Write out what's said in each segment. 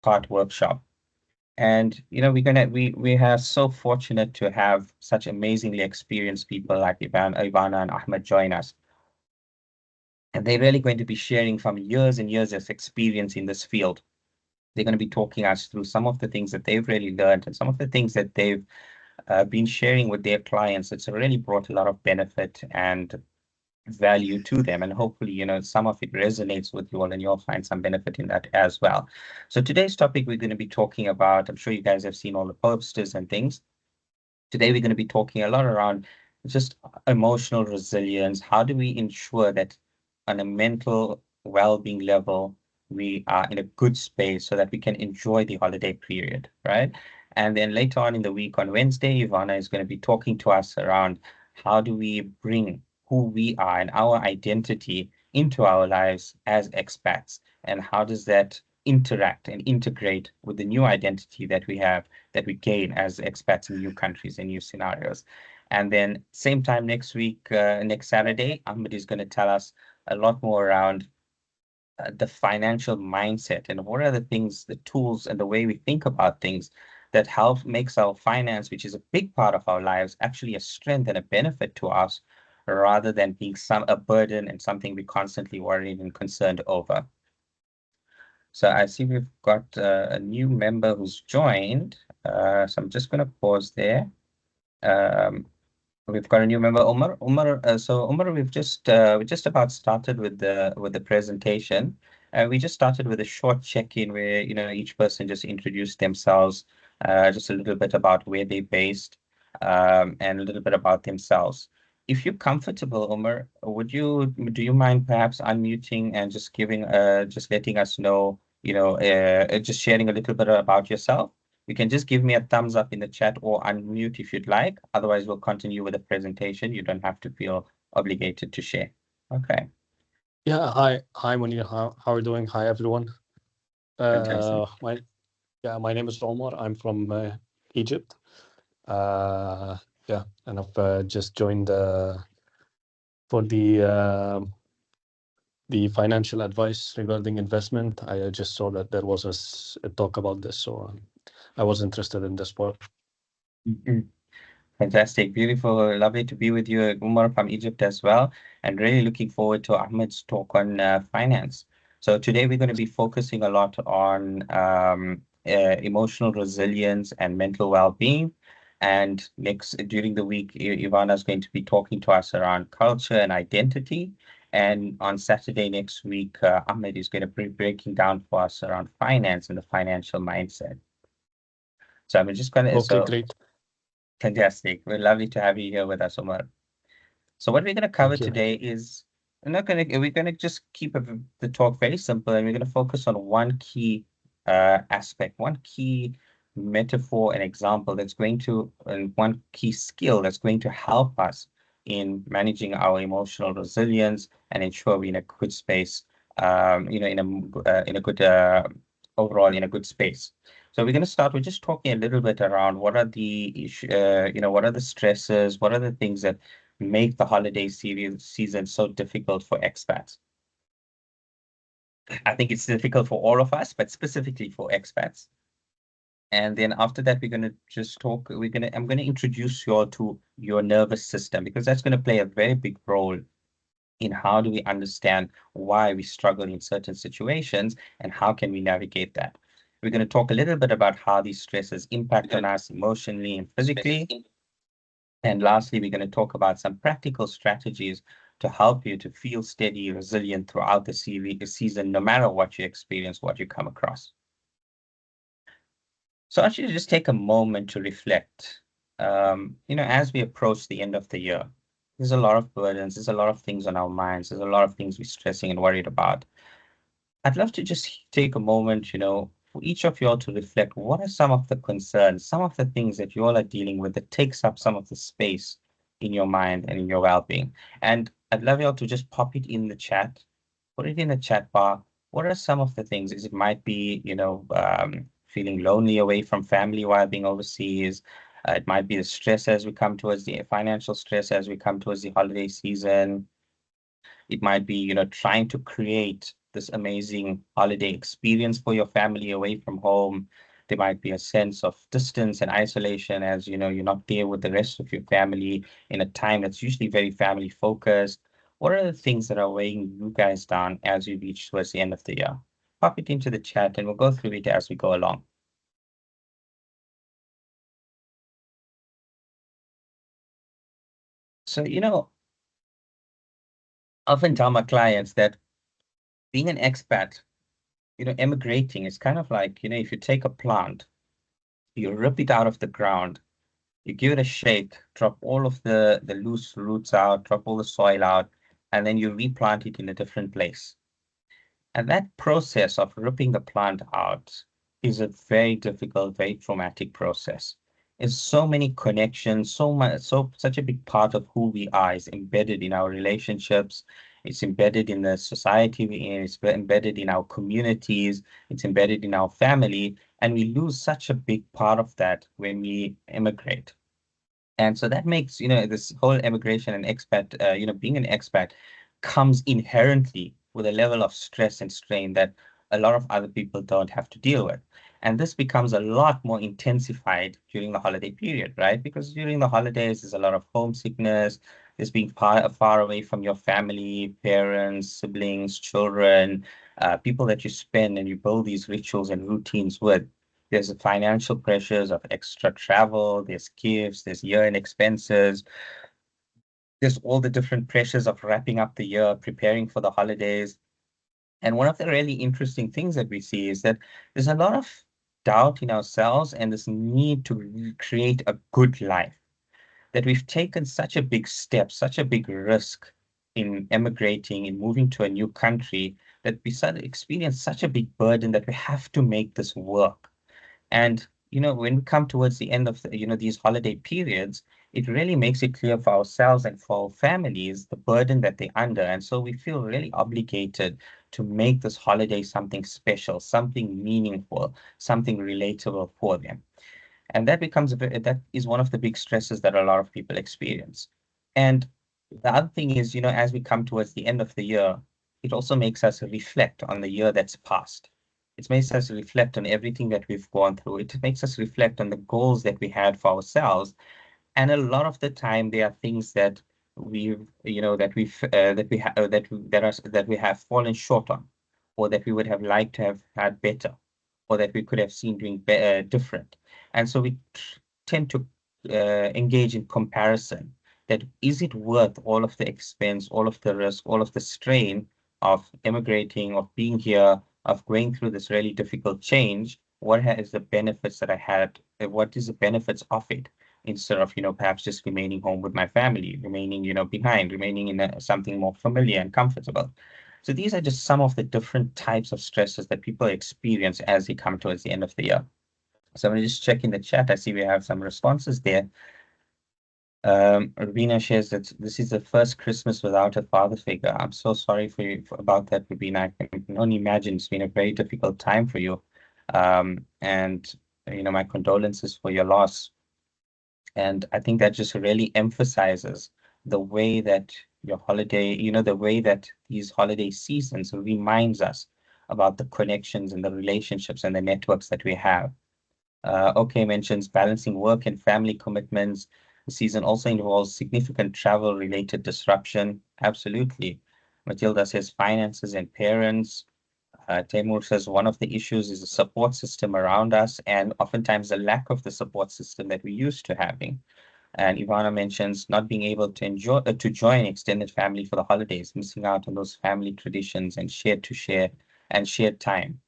part workshop. And we are so fortunate to have such amazingly experienced people like Ivana and Ahmed join us. And they're really going to be sharing from years and years of experience in this field. They're going to be talking us through some of the things that they've really learned and some of the things that they've been sharing with their clients. It's really brought a lot of benefit and value to them. And hopefully, some of it resonates with you all and you'll find some benefit in that as well. So today's topic we're going to be talking about, I'm sure you guys have seen all the posters and things. Today we're going to be talking a lot around just emotional resilience. How do we ensure that on a mental well-being level, we are in a good space so that we can enjoy the holiday period, right? And then later on in the week on Wednesday, Ivana is going to be talking to us around how do we bring who we are and our identity into our lives as expats, and how does that interact and integrate with the new identity that we have, that we gain as expats in new countries and new scenarios. And then same time next week, next Saturday, Ahmed is going to tell us a lot more around the financial mindset and what are the things, the tools and the way we think about things that help makes our finance, which is a big part of our lives, actually a strength and a benefit to us rather than being a burden and something we constantly worried and concerned over. So I see we've got a new member who's joined. So I'm just going to pause there. We've got a new member, Omar. Omar, we just about started with the presentation. We just started with a short check-in where each person just introduced themselves, just a little bit about where they're based, and a little bit about themselves. If you're comfortable, Omar, do you mind perhaps unmuting and just letting us know, just sharing a little bit about yourself? You can just give me a thumbs up in the chat or unmute if you'd like. Otherwise, we'll continue with the presentation. You don't have to feel obligated to share. Okay. Yeah, hi, Muneer. How are you doing? Hi, everyone. Fantastic. My name is Omar. I'm from Egypt. Yeah, and I've just joined for the financial advice regarding investment. I just saw that there was a talk about this, so I was interested in this part. Mhm. Fantastic. Beautiful. Lovely to be with you, Umar from Egypt as well. And really looking forward to Ahmed's talk on finance. So today we're going to be focusing a lot on emotional resilience and mental well-being. And during the week, Ivana is going to be talking to us around culture and identity. And on Saturday next week, Ahmed is going to be breaking down for us around finance and the financial mindset. So I'm just going to, Okay, so great. fantastic. We're lovely to have you here with us, Omar. So what we're going to cover Thank you. today is we're going to just keep the talk very simple, and we're going to focus on one key aspect, one key metaphor and example and one key skill that's going to help us in managing our emotional resilience and ensure we're in a good space, in a good overall in a good space. So we're going to start with just talking a little bit around what are what are the stresses, what are the things that make the holiday season so difficult for expats. I think it's difficult for all of us, but specifically for expats. And then after that, we're going to just talk. I'm going to introduce you all to your nervous system because that's going to play a very big role in how do we understand why we struggle in certain situations and how can we navigate that. We're going to talk a little bit about how these stresses impact on us emotionally and physically. And lastly, we're going to talk about some practical strategies to help you to feel steady, resilient throughout the season, no matter what you experience, what you come across. So I want you to just take a moment to reflect. As we approach the end of the year, there's a lot of burdens, there's a lot of things on our minds, there's a lot of things we're stressing and worried about. I'd love to just take a moment, for each of you all to reflect what are some of the concerns, some of the things that you all are dealing with that takes up some of the space in your mind and in your well-being. And I'd love you all to just pop it in the chat, put it in the chat bar. What are some of the things? It might be, feeling lonely away from family while being overseas. It might be the stress as we come towards the financial stress as we come towards the holiday season. It might be, trying to create this amazing holiday experience for your family away from home. There might be a sense of distance and isolation as you know you're not there with the rest of your family in a time that's usually very family focused. What are the things that are weighing you guys down as we reach towards the end of the year? Pop it into the chat and we'll go through it as we go along. So, often tell my clients that being an expat, emigrating is kind of like, if you take a plant, you rip it out of the ground, you give it a shake, drop all of the loose roots out, drop all the soil out, and then you replant it in a different place. And that process of ripping the plant out is a very difficult, very traumatic process. It's so many connections, so much, such a big part of who we are is embedded in our relationships. It's embedded in the society we're in. It's embedded in our communities. It's embedded in our family, and we lose such a big part of that when we immigrate. And so that makes, this whole immigration and expat, being an expat comes inherently with a level of stress and strain that a lot of other people don't have to deal with. And this becomes a lot more intensified during the holiday period, right? Because during the holidays, there's a lot of homesickness, there's being far away from your family, parents, siblings, children, people that you spend and you build these rituals and routines with. There's the financial pressures of extra travel, there's gifts, there's year-end expenses, there's all the different pressures of wrapping up the year, preparing for the holidays. And one of the really interesting things that we see is that there's a lot of doubt in ourselves and this need to create a good life, that we've taken such a big step, such a big risk in emigrating, in moving to a new country, that we suddenly experience such a big burden that we have to make this work. And, when we come towards the end of these holiday periods, it really makes it clear for ourselves and for our families the burden that they're under. And so we feel really obligated to make this holiday something special, something meaningful, something relatable for them. And that becomes that is one of the big stresses that a lot of people experience. And the other thing is, as we come towards the end of the year, it also makes us reflect on the year that's passed. It makes us reflect on everything that we've gone through. It makes us reflect on the goals that we had for ourselves. And a lot of the time, there are things that we've, that we've, that we have, that we have fallen short on, or that we would have liked to have had better, or that we could have seen doing different. And so we tend to engage in comparison. That is it worth all of the expense, all of the risk, all of the strain of immigrating, of being here, of going through this really difficult change? What is the benefits that I had? What is the benefits of it? Instead of, perhaps just remaining home with my family, remaining, behind, remaining in something more familiar and comfortable. So these are just some of the different types of stresses that people experience as they come towards the end of the year. So I'm going to just check in the chat. I see we have some responses there. Rubina shares that this is the first Christmas without a father figure. I'm so sorry for you about that, Rubina. I can only imagine it's been a very difficult time for you. And, my condolences for your loss. And I think that just really emphasizes the way that your holiday, the way that these holiday seasons reminds us about the connections and the relationships and the networks that we have. OK mentions balancing work and family commitments. The season also involves significant travel-related disruption. Absolutely. Matilda says finances and parents. Temur says one of the issues is the support system around us and oftentimes the lack of the support system that we used to having. And Ivana mentions not being able to join extended family for the holidays, missing out on those family traditions and shared time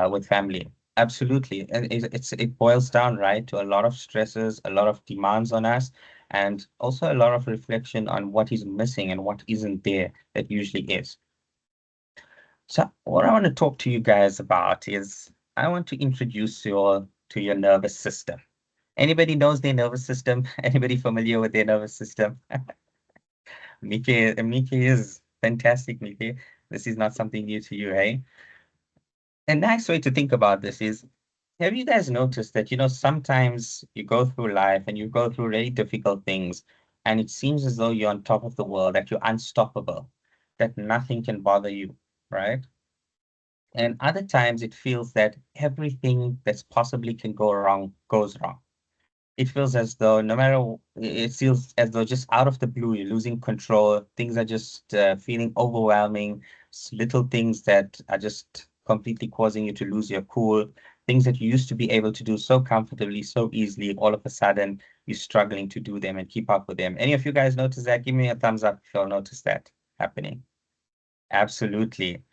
with family. Absolutely. And it boils down, right, to a lot of stresses, a lot of demands on us, and also a lot of reflection on what is missing and what isn't there that usually is. So what I want to talk to you guys about is I want to introduce you all to your nervous system. Anybody knows their nervous system? Anybody familiar with their nervous system? Mike is fantastic, Mike. This is not something new to you, eh? A nice way to think about this is, have you guys noticed that, sometimes you go through life and you go through really difficult things, and it seems as though you're on top of the world, that you're unstoppable, that nothing can bother you, right? And other times it feels that everything that's possibly can go wrong goes wrong. It feels as though no matter, it feels as though just out of the blue, you're losing control. Things are just feeling overwhelming. Little things that are just completely causing you to lose your cool. Things that you used to be able to do so comfortably, so easily, all of a sudden you're struggling to do them and keep up with them. Any of you guys notice that? Give me a thumbs up if you'll notice that happening. Absolutely.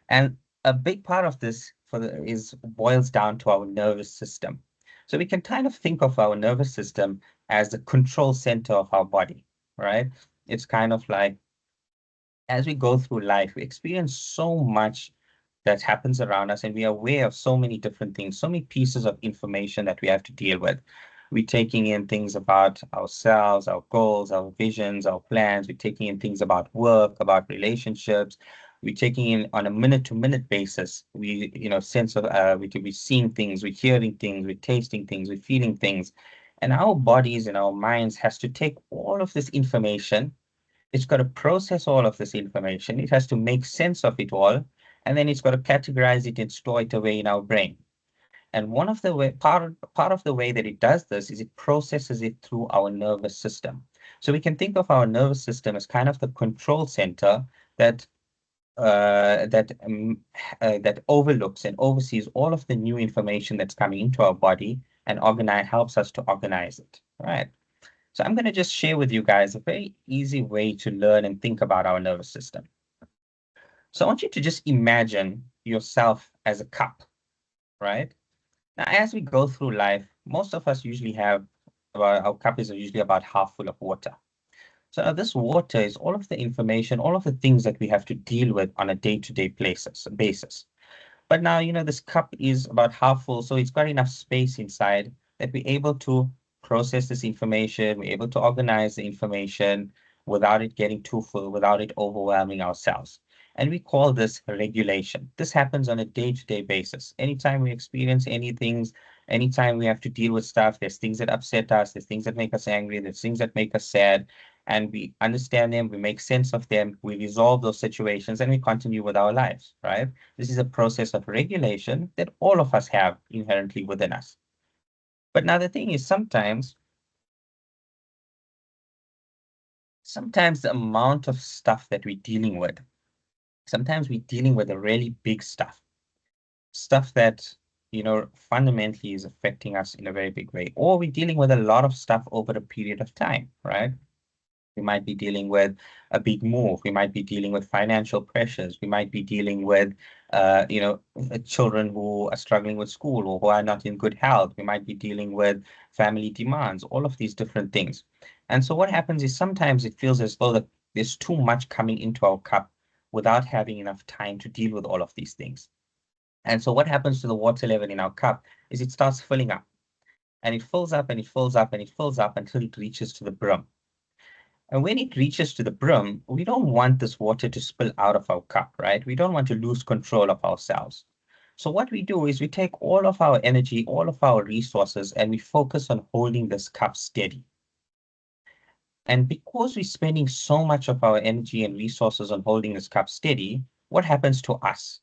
And a big part of this is boils down to our nervous system. So we can kind of think of our nervous system as the control center of our body, right? It's kind of like as we go through life, we experience so much that happens around us, and we are aware of so many different things, so many pieces of information that we have to deal with. We're taking in things about ourselves, our goals, our visions, our plans. We're taking in things about work, about relationships. We're taking in on a minute-to-minute basis. Sense of we could be seeing things, we're hearing things, we're tasting things, we're feeling things, and our bodies and our minds has to take all of this information. It's got to process all of this information. It has to make sense of it all, and then it's got to categorize it and store it away in our brain. And one of the way part of the way that it does this is it processes it through our nervous system. So we can think of our nervous system as kind of the control center that that overlooks and oversees all of the new information that's coming into our body and helps us to organize it. Right. So I'm going to just share with you guys a very easy way to learn and think about our nervous system. So I want you to just imagine yourself as a cup, right? Now, as we go through life, most of us usually have our cup is usually about half full of water. So now this water is all of the information, all of the things that we have to deal with on a day-to-day basis. But now, this cup is about half full, so it's got enough space inside that we're able to process this information, we're able to organize the information without it getting too full, without it overwhelming ourselves. And we call this regulation. This happens on a day-to-day basis. Anytime we experience anything, anytime we have to deal with stuff, there's things that upset us, there's things that make us angry, there's things that make us sad, and we understand them, we make sense of them, we resolve those situations, and we continue with our lives, right? This is a process of regulation that all of us have inherently within us. But now the thing is, sometimes the amount of stuff that we're dealing with, sometimes we're dealing with a really big stuff that, fundamentally is affecting us in a very big way, or we're dealing with a lot of stuff over a period of time, right? We might be dealing with a big move. We might be dealing with financial pressures. We might be dealing with, children who are struggling with school or who are not in good health. We might be dealing with family demands, all of these different things. And so what happens is sometimes it feels as though that there's too much coming into our cup without having enough time to deal with all of these things. And so what happens to the water level in our cup is it starts filling up, and it fills up and it fills up and it fills up until it reaches to the brim. And when it reaches to the brim, we don't want this water to spill out of our cup, right? We don't want to lose control of ourselves. So what we do is we take all of our energy, all of our resources, and we focus on holding this cup steady. And because we're spending so much of our energy and resources on holding this cup steady, what happens to us?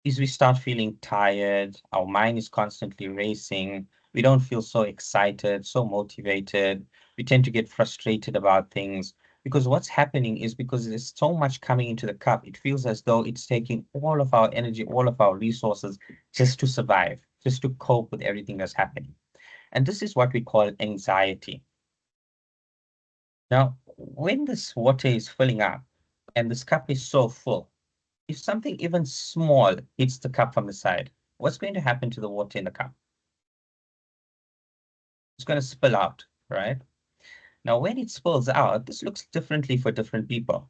Is we start feeling tired, our mind is constantly racing, we don't feel so excited, so motivated, we tend to get frustrated about things because what's happening is because there's so much coming into the cup, it feels as though it's taking all of our energy, all of our resources just to survive, just to cope with everything that's happening. And this is what we call anxiety. Now, when this water is filling up and this cup is so full, if something even small hits the cup from the side, what's going to happen to the water in the cup? It's going to spill out, right? Now, when it spills out, this looks differently for different people.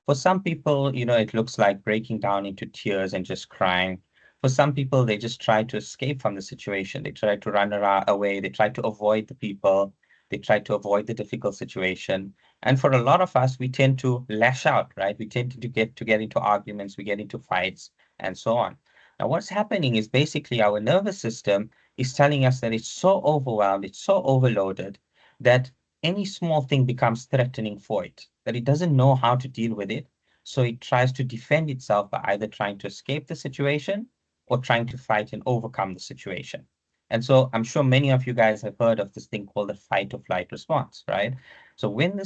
For some people, it looks like breaking down into tears and just crying. For some people, they just try to escape from the situation. They try to run away. They try to avoid the people. They try to avoid the difficult situation. And for a lot of us, we tend to lash out, right? We tend to get into arguments, we get into fights, and so on. Now, what's happening is basically our nervous system is telling us that it's so overwhelmed, it's so overloaded that any small thing becomes threatening for it, that it doesn't know how to deal with it. So it tries to defend itself by either trying to escape the situation or trying to fight and overcome the situation. And so I'm sure many of you guys have heard of this thing called the fight or flight response, right? So when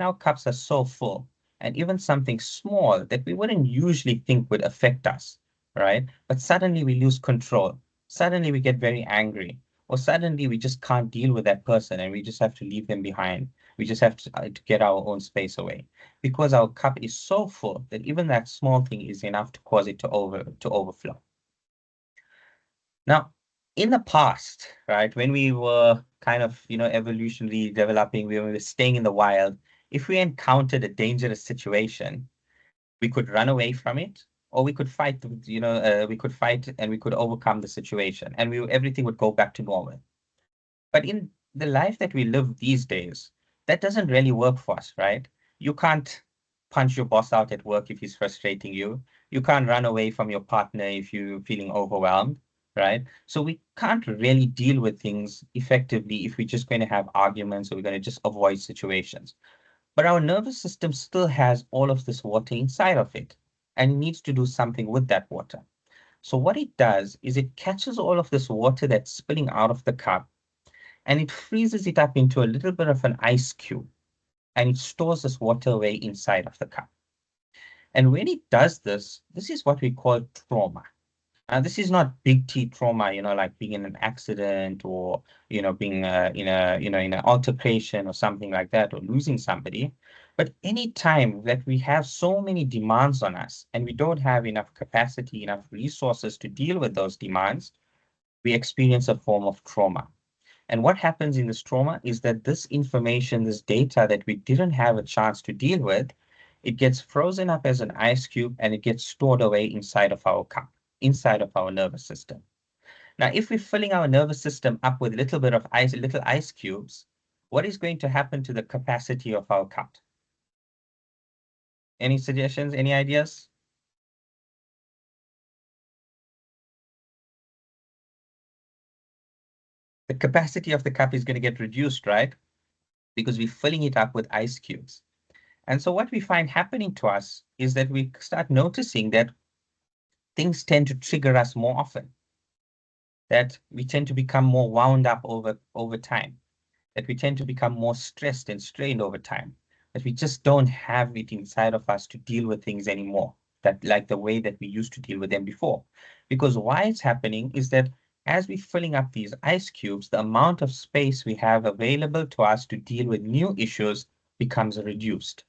our cups are so full, and even something small that we wouldn't usually think would affect us, right? But suddenly we lose control. Suddenly we get very angry, or suddenly we just can't deal with that person and we just have to leave them behind. We just have to get our own space away because our cup is so full that even that small thing is enough to cause it to overflow. Now, in the past, right, when we were kind of, evolutionarily developing, we were staying in the wild, if we encountered a dangerous situation, we could run away from it, or we could fight, we could fight and we could overcome the situation, and everything would go back to normal. But in the life that we live these days, that doesn't really work for us, right? You can't punch your boss out at work if he's frustrating you. You can't run away from your partner if you're feeling overwhelmed, right? So we can't really deal with things effectively if we're just going to have arguments or we're going to just avoid situations. But our nervous system still has all of this water inside of it and it needs to do something with that water. So what it does is it catches all of this water that's spilling out of the cup and it freezes it up into a little bit of an ice cube and it stores this water away inside of the cup. And when it does this, this is what we call trauma. And this is not big T trauma, like being in an accident or, being in an altercation or something like that or losing somebody. But any time that we have so many demands on us and we don't have enough capacity, enough resources to deal with those demands, we experience a form of trauma. And what happens in this trauma is that this information, this data that we didn't have a chance to deal with, it gets frozen up as an ice cube and it gets stored away inside of our cup, inside of our nervous system. Now, if we're filling our nervous system up with a little bit of ice, little ice cubes, what is going to happen to the capacity of our cup? Any suggestions? Any ideas? The capacity of the cup is going to get reduced, right? Because we're filling it up with ice cubes. And so what we find happening to us is that we start noticing that things tend to trigger us more often, that we tend to become more wound up over time, that we tend to become more stressed and strained over time, that we just don't have it inside of us to deal with things anymore, that like the way that we used to deal with them before. Because why it's happening is that as we're filling up these ice cubes, the amount of space we have available to us to deal with new issues becomes reduced.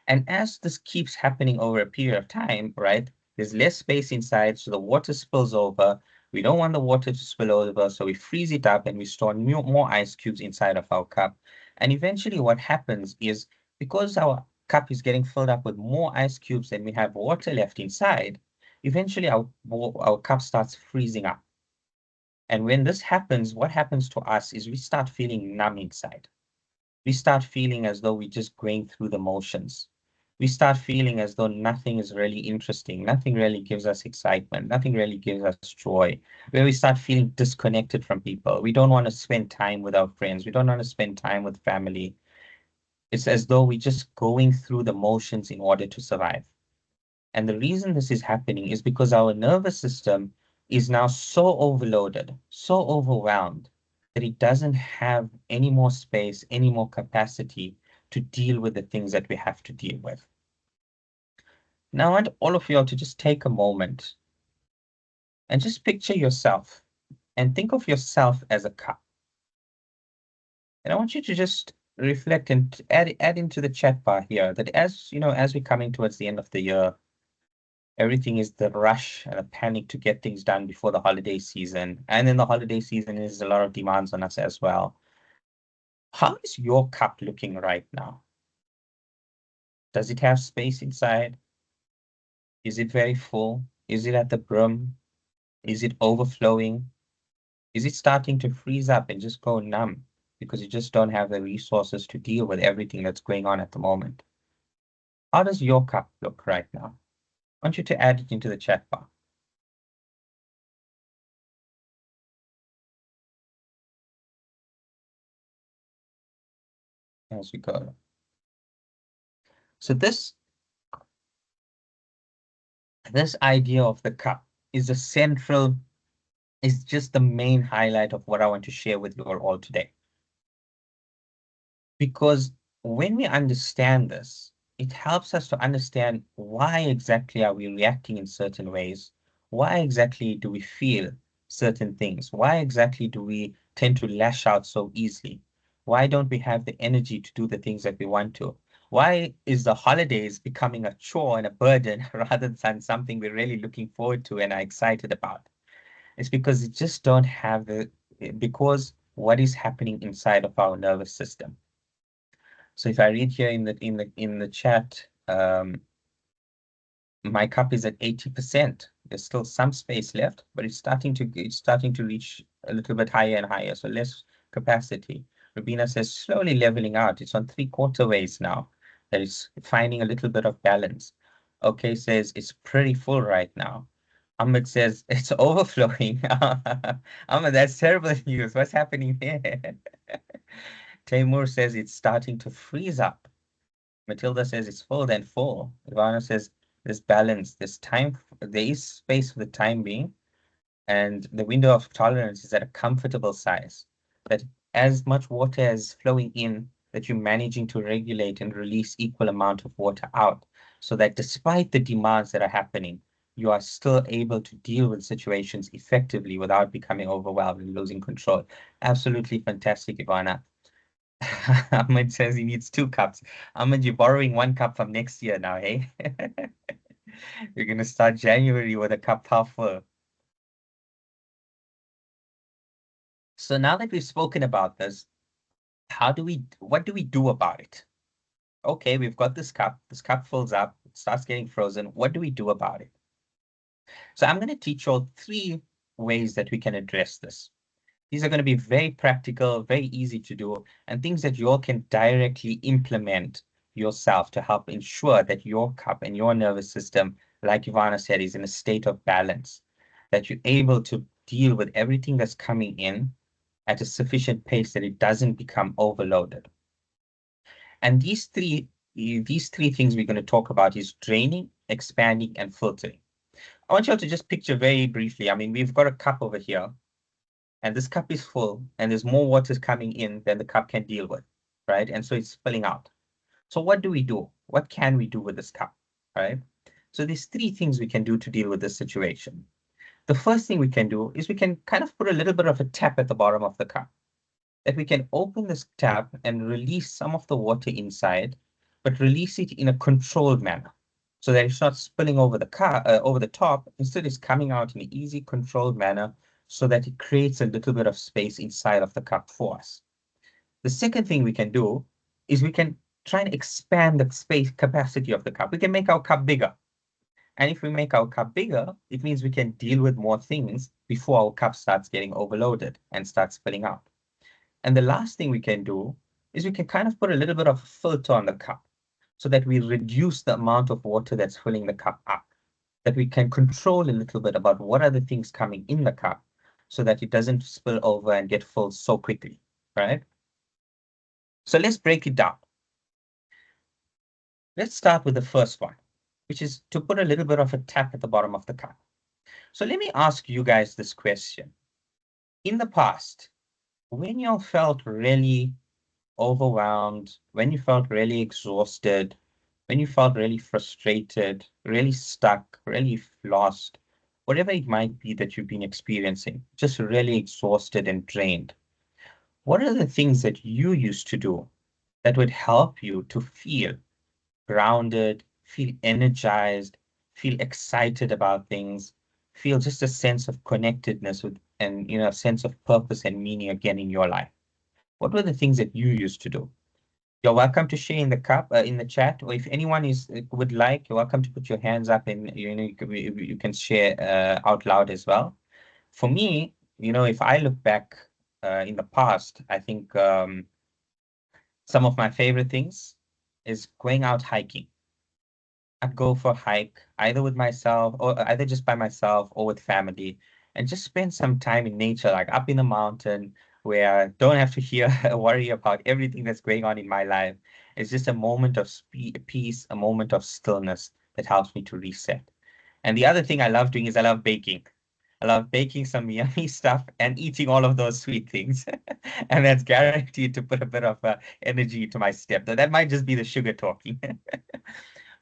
And as this keeps happening over a period of time, right, there's less space inside, so the water spills over. We don't want the water to spill over, so we freeze it up and we store more ice cubes inside of our cup. And eventually what happens is because our cup is getting filled up with more ice cubes than we have water left inside, eventually our cup starts freezing up. And when this happens, what happens to us is we start feeling numb inside. We start feeling as though we're just going through the motions. We start feeling as though nothing is really interesting. Nothing really gives us excitement. Nothing really gives us joy. Where we start feeling disconnected from people. We don't want to spend time with our friends. We don't want to spend time with family. It's as though we're just going through the motions in order to survive. And the reason this is happening is because our nervous system is now so overloaded, so overwhelmed, that it doesn't have any more space, any more capacity to deal with the things that we have to deal with. Now, I want all of you all to just take a moment and just picture yourself and think of yourself as a cup. And I want you to just reflect and add into the chat bar here that as we're coming towards the end of the year, everything is the rush and the panic to get things done before the holiday season. And in the holiday season, there's a lot of demands on us as well. How is your cup looking right now? Does it have space inside? Is it very full? Is it at the brim? Is it overflowing? Is it starting to freeze up and just go numb because you just don't have the resources to deal with everything that's going on at the moment? How does your cup look right now? I want you to add it into the chat bar as we go. So this This idea of the cup is a central, is just the main highlight of what I want to share with you all today. Because when we understand this, it helps us to understand why exactly are we reacting in certain ways? Why exactly do we feel certain things? Why exactly do we tend to lash out so easily? Why don't we have the energy to do the things that we want to? Why is the holidays becoming a chore and a burden rather than something we're really looking forward to and are excited about? It's because we just don't have because what is happening inside of our nervous system. So if I read here in the chat, my cup is at 80%. There's still some space left, but it's starting to reach a little bit higher and higher, so less capacity. Rubina says slowly leveling out. It's on 3/4 ways now. That it's finding a little bit of balance. Okay, says it's pretty full right now. Ahmed says it's overflowing. Ahmed, that's terrible news. What's happening here? Taimur says it's starting to freeze up. Matilda says it's full, then full. Ivana says there's balance, there's time, there is space for the time being, and the window of tolerance is at a comfortable size. That as much water as flowing in, that you're managing to regulate and release equal amount of water out, so that despite the demands that are happening, you are still able to deal with situations effectively without becoming overwhelmed and losing control. Absolutely fantastic, Ivana. Ahmed says he needs 2 cups. Ahmed, you're borrowing 1 cup from next year now, hey? You're gonna start January with a cup half full. So now that we've spoken about this, what do we do about it? Okay, we've got this cup. This cup fills up, it starts getting frozen. What do we do about it? So I'm gonna teach you all 3 ways that we can address this. These are going to be very practical, very easy to do, and things that you all can directly implement yourself to help ensure that your cup and your nervous system, like Ivana said, is in a state of balance, that you're able to deal with everything that's coming in at a sufficient pace that it doesn't become overloaded. And these three things we're going to talk about is draining, expanding, and filtering. I want you all to just picture very briefly. I mean, we've got a cup over here and this cup is full and there's more water coming in than the cup can deal with, right? And so it's spilling out. So what do we do? What can we do with this cup, right? So there's 3 things we can do to deal with this situation. The first thing we can do is we can kind of put a little bit of a tap at the bottom of the cup, that we can open this tap and release some of the water inside, but release it in a controlled manner so that it's not spilling over the over the top. Instead, it's coming out in an easy, controlled manner so that it creates a little bit of space inside of the cup for us. The second thing we can do is we can try and expand the space capacity of the cup. We can make our cup bigger. And if we make our cup bigger, it means we can deal with more things before our cup starts getting overloaded and starts spilling out. And the last thing we can do is we can kind of put a little bit of a filter on the cup so that we reduce the amount of water that's filling the cup up, that we can control a little bit about what are the things coming in the cup so that it doesn't spill over and get full so quickly, right? So let's break it down. Let's start with the first one, which is to put a little bit of a tap at the bottom of the cup. So let me ask you guys this question. In the past, when you felt really overwhelmed, when you felt really exhausted, when you felt really frustrated, really stuck, really lost, whatever it might be that you've been experiencing, just really exhausted and drained, what are the things that you used to do that would help you to feel grounded, feel energized, feel excited about things, feel just a sense of connectedness with, and a sense of purpose and meaning again in your life? What were the things that you used to do? You're welcome to share in the chat, or if anyone would like, you're welcome to put your hands up and you can share out loud as well. For me, if I look back in the past, I think some of my favorite things is going out hiking. I'd go for a hike either with myself or either just by myself or with family and just spend some time in nature, like up in the mountain where I don't have to hear worry about everything that's going on in my life. It's just a moment of peace, a moment of stillness that helps me to reset. And the other thing I love doing is I love baking. I love baking some yummy stuff and eating all of those sweet things. And that's guaranteed to put a bit of energy into my step. That might just be the sugar talking.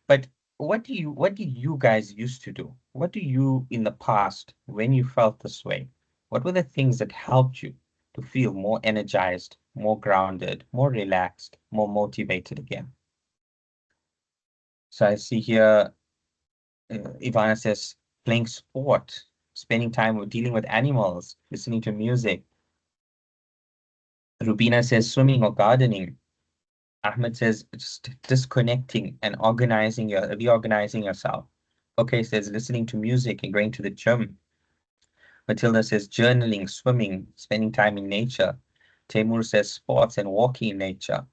But what did you guys used to do? What do you in the past when you felt this way? What were the things that helped you to feel more energized, more grounded, more relaxed, more motivated again? So I see here Ivana says playing sport, spending time with dealing with animals, listening to music. Rubina says swimming or gardening. Ahmed says just disconnecting and reorganizing yourself. Okay, says listening to music and going to the gym. Matilda says journaling, swimming, spending time in nature. Temur says sports and walking in nature.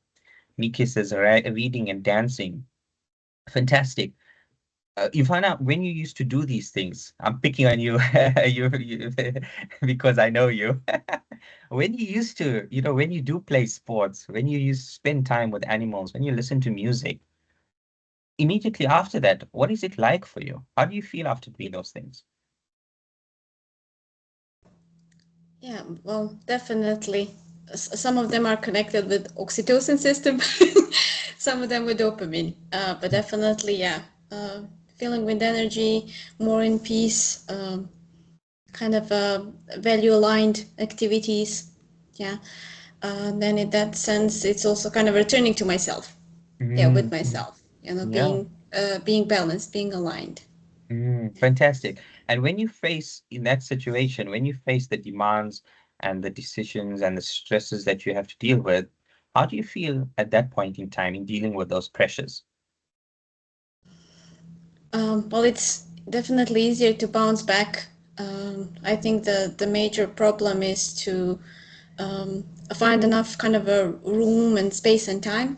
Nikki says reading and dancing. Fantastic. Ivana, when you used to do these things, I'm picking on you, because I know you. When you used to, when you do play sports, when you used to spend time with animals, when you listen to music, immediately after that, what is it like for you? How do you feel after doing those things? Yeah, well, definitely. Some of them are connected with oxytocin system, some of them with dopamine. But definitely, yeah, feeling with energy, more in peace, kind of value aligned activities. Yeah. Then in that sense, it's also kind of returning to myself. Yeah, with Mm, myself. You know, yeah. being balanced, being aligned. Fantastic. And when you face in that situation, when you face the demands and the decisions and the stresses that you have to deal with, how do you feel at that point in time in dealing with those pressures? Well, it's definitely easier to bounce back. I think the major problem is to find enough kind of a room and space and time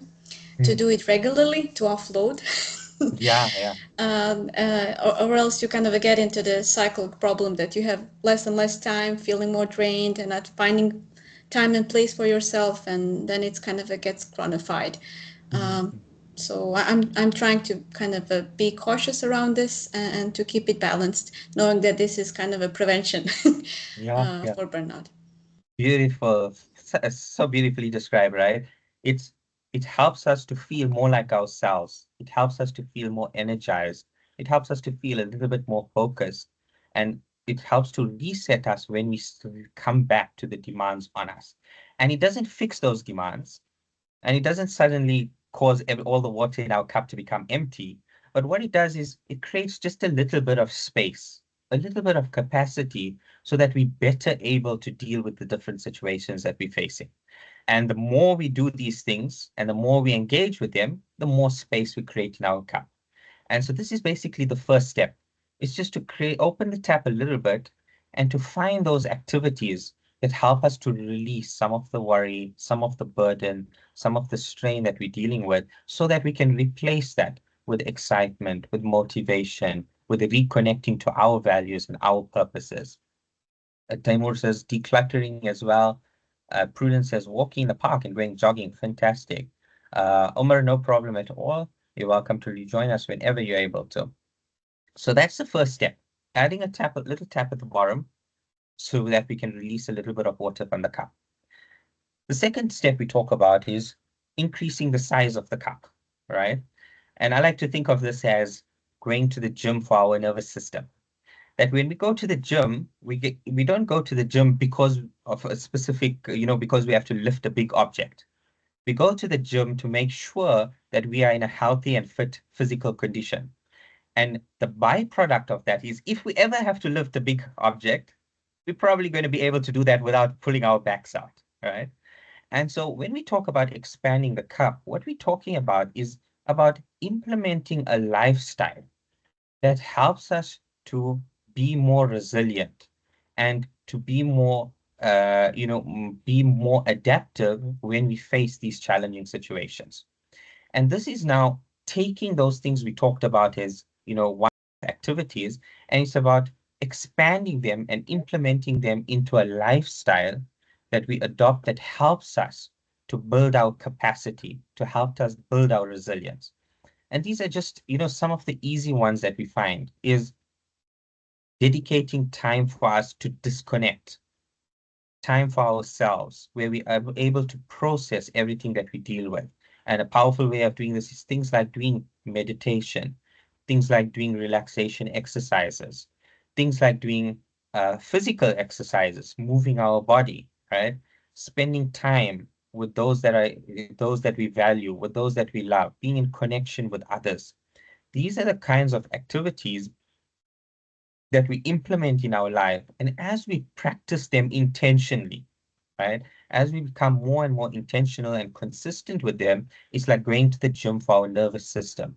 to Mm, do it regularly, to offload. yeah, yeah. Or else you kind of get into the cycle problem that you have less and less time, feeling more drained, and not finding time and place for yourself, and then it's kind of it gets chronified. Um, Mm, so I'm trying to kind of be cautious around this and to keep it balanced, knowing that this is kind of a prevention yeah, yeah. for burnout. Beautiful. So beautifully described, right? It's it helps us to feel more like ourselves. It helps us to feel more energized. It helps us to feel a little bit more focused. And it helps to reset us when we come back to the demands on us. And it doesn't fix those demands. And it doesn't suddenly cause all the water in our cup to become empty. But what it does is it creates just a little bit of space, a little bit of capacity so that we're better able to deal with the different situations that we're facing. And the more we do these things and the more we engage with them, the more space we create in our cup. And so this is basically the first step. It's just to open the tap a little bit and to find those activities that help us to release some of the worry, some of the burden, some of the strain that we're dealing with, so that we can replace that with excitement, with motivation, with reconnecting to our values and our purposes. Taimur says decluttering as well. Prudence says walking in the park and going jogging. Fantastic. Omar, no problem at all. You're welcome to rejoin us whenever you're able to. So that's the first step, adding a little tap at the bottom so that we can release a little bit of water from the cup. The second step we talk about is increasing the size of the cup, right? And I like to think of this as going to the gym for our nervous system. That when we go to the gym, we don't go to the gym because of a specific, because we have to lift a big object. We go to the gym to make sure that we are in a healthy and fit physical condition. And the byproduct of that is if we ever have to lift a big object, we're probably going to be able to do that without pulling our backs out, right? And so when we talk about expanding the cup, what we're talking about is about implementing a lifestyle that helps us to be more resilient and to be more, be more adaptive when we face these challenging situations. And this is now taking those things we talked about as, one activities, and it's about expanding them and implementing them into a lifestyle that we adopt that helps us to build our capacity, to help us build our resilience. And these are just, some of the easy ones that we find is dedicating time for us to disconnect, time for ourselves, where we are able to process everything that we deal with. And a powerful way of doing this is things like doing meditation, things like doing relaxation exercises, things like doing physical exercises, moving our body, right? Spending time with those that we value, with those that we love, being in connection with others. These are the kinds of activities that we implement in our life. And as we practice them intentionally, right? As we become more and more intentional and consistent with them, it's like going to the gym for our nervous system.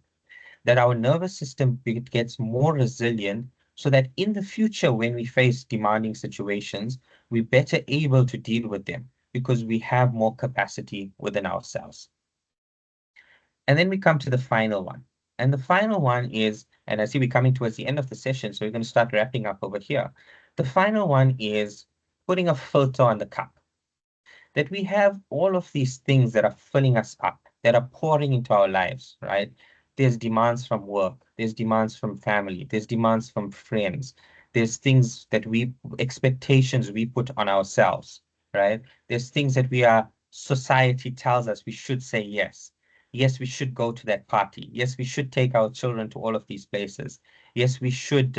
That our nervous system gets more resilient so that in the future, when we face demanding situations, we're better able to deal with them because we have more capacity within ourselves. And then we come to the final one. And the final one is, and I see we're coming towards the end of the session, so we're going to start wrapping up over here. The final one is putting a filter on the cup, that we have all of these things that are filling us up, that are pouring into our lives, right? There's demands from work, there's demands from family, there's demands from friends, there's things that expectations we put on ourselves, right? There's things that society tells us we should say yes. Yes, we should go to that party. Yes, we should take our children to all of these places. Yes, we should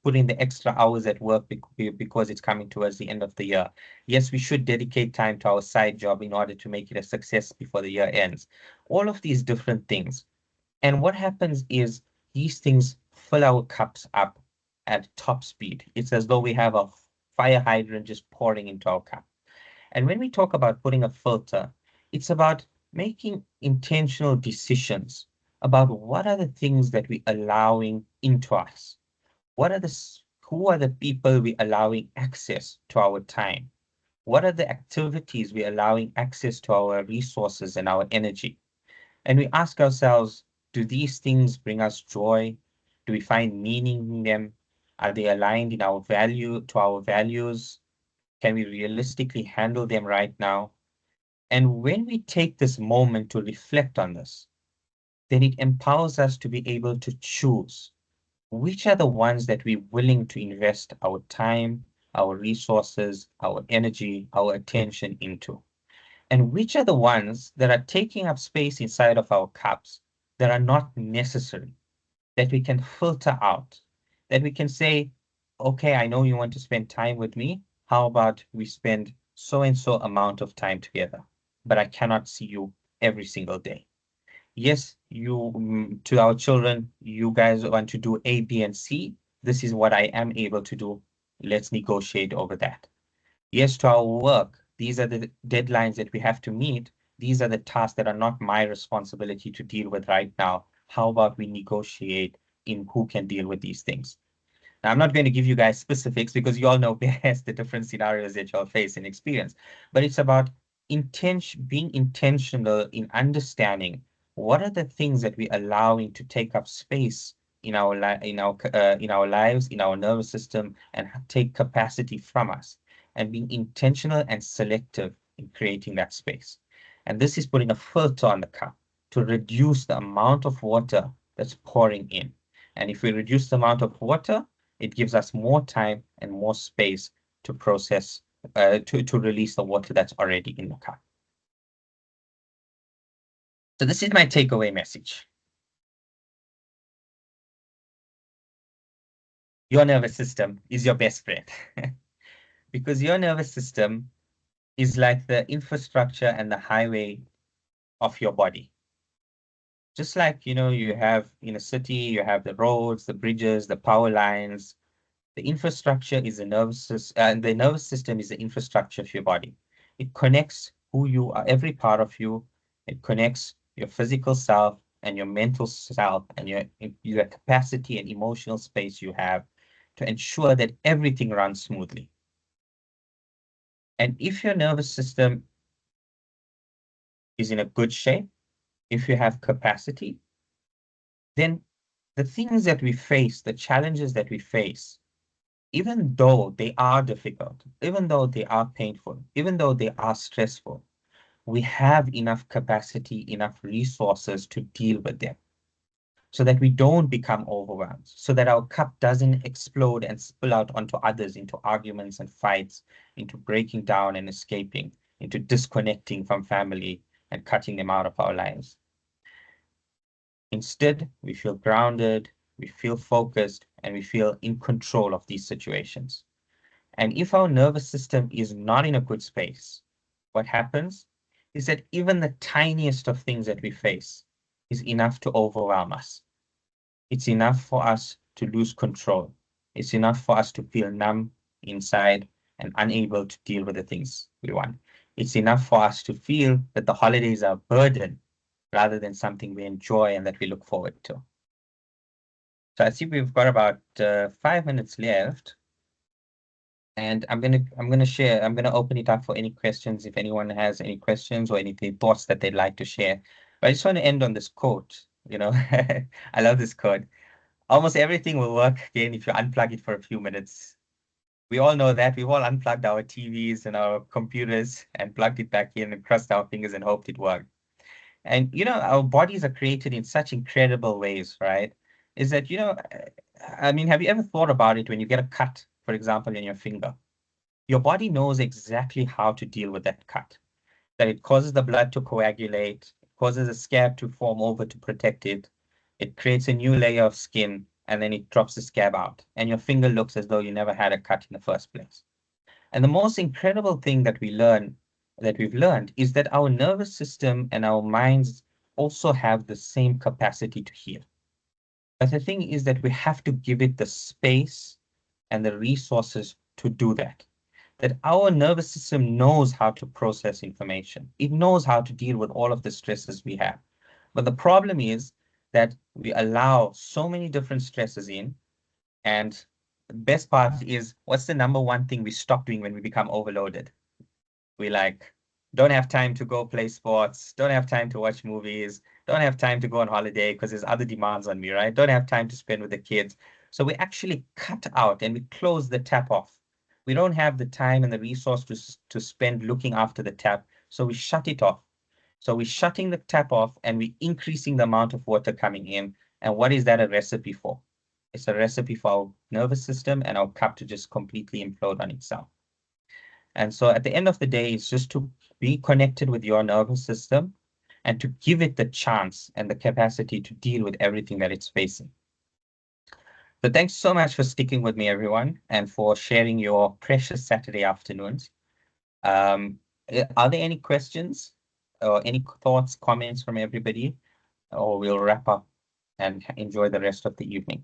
put in the extra hours at work because it's coming towards the end of the year. Yes, we should dedicate time to our side job in order to make it a success before the year ends. All of these different things. And what happens is these things fill our cups up at top speed. It's as though we have a fire hydrant just pouring into our cup. And when we talk about putting a filter, it's about making intentional decisions about what are the things that we're allowing into us. Who are the people we're allowing access to our time? What are the activities we're allowing access to our resources and our energy? And we ask ourselves, do these things bring us joy? Do we find meaning in them? Are they aligned in our values? Can we realistically handle them right now? And when we take this moment to reflect on this, then it empowers us to be able to choose which are the ones that we're willing to invest our time, our resources, our energy, our attention into, and which are the ones that are taking up space inside of our cups that are not necessary, that we can filter out, that we can say, okay, I know you want to spend time with me. How about we spend so and so amount of time together, but I cannot see you every single day. Yes, to our children, you guys want to do A, B, and C. This is what I am able to do. Let's negotiate over that. Yes, to our work, these are the deadlines that we have to meet. These are the tasks that are not my responsibility to deal with right now. How about we negotiate in who can deal with these things? Now, I'm not going to give you guys specifics because you all know best the different scenarios that y'all face and experience, but it's about being intentional in understanding what are the things that we're allowing to take up space in in our lives, in our nervous system, and take capacity from us, and being intentional and selective in creating that space. And this is putting a filter on the cup to reduce the amount of water that's pouring in. And if we reduce the amount of water, it gives us more time and more space to process, to release the water that's already in the cup. So this is my takeaway message. Your nervous system is your best friend because your nervous system is like the infrastructure and the highway of your body. Just like, you have in a city, you have the roads, the bridges, the power lines. The infrastructure is the nervous system, and the nervous system is the infrastructure of your body. It connects who you are, every part of you. It connects your physical self and your mental self and your capacity and emotional space you have to ensure that everything runs smoothly. And if your nervous system is in a good shape, if you have capacity, then the things that we face, the challenges that we face, even though they are difficult, even though they are painful, even though they are stressful, we have enough capacity, enough resources to deal with them. so that we don't become overwhelmed, so that our cup doesn't explode and spill out onto others, into arguments and fights, into breaking down and escaping, into disconnecting from family and cutting them out of our lives. Instead, we feel grounded, we feel focused, and we feel in control of these situations. And if our nervous system is not in a good space, what happens is that even the tiniest of things that we face is enough to overwhelm us. It's enough for us to lose control. It's enough for us to feel numb inside and unable to deal with the things we want. It's enough for us to feel that the holidays are a burden rather than something we enjoy and that we look forward to. So I see we've got about 5 minutes left. And I'm gonna open it up for any questions if anyone has any questions or anything thoughts that they'd like to share. But I just want to end on this quote. I love this quote. Almost everything will work again if you unplug it for a few minutes. We all know that. We've all unplugged our TVs and our computers and plugged it back in and crossed our fingers and hoped it worked. And our bodies are created in such incredible ways, right? Is that, I mean, have you ever thought about it when you get a cut, for example, in your finger? Your body knows exactly how to deal with that cut. That it causes the blood to coagulate, it causes a scab to form over to protect it. It creates a new layer of skin, and then it drops the scab out. And your finger looks as though you never had a cut in the first place. And the most incredible thing that we've learned is that our nervous system and our minds also have the same capacity to heal. But the thing is that we have to give it the space and the resources to do that. That our nervous system knows how to process information. It knows how to deal with all of the stresses we have. But the problem is that we allow so many different stresses in, and the best part is, what's the number one thing we stop doing when we become overloaded? We don't have time to go play sports, don't have time to watch movies, don't have time to go on holiday because there's other demands on me, right? Don't have time to spend with the kids. So we actually cut out and we close the tap off. We don't have the time and the resource to spend looking after the tap. So we shut it off. So we're shutting the tap off and we're increasing the amount of water coming in. And what is that a recipe for? It's a recipe for our nervous system and our cup to just completely implode on itself. And so at the end of the day, it's just to be connected with your nervous system and to give it the chance and the capacity to deal with everything that it's facing. So thanks so much for sticking with me, everyone, and for sharing your precious Saturday afternoons. Are there any questions or any thoughts, comments from everybody? Or we'll wrap up and enjoy the rest of the evening.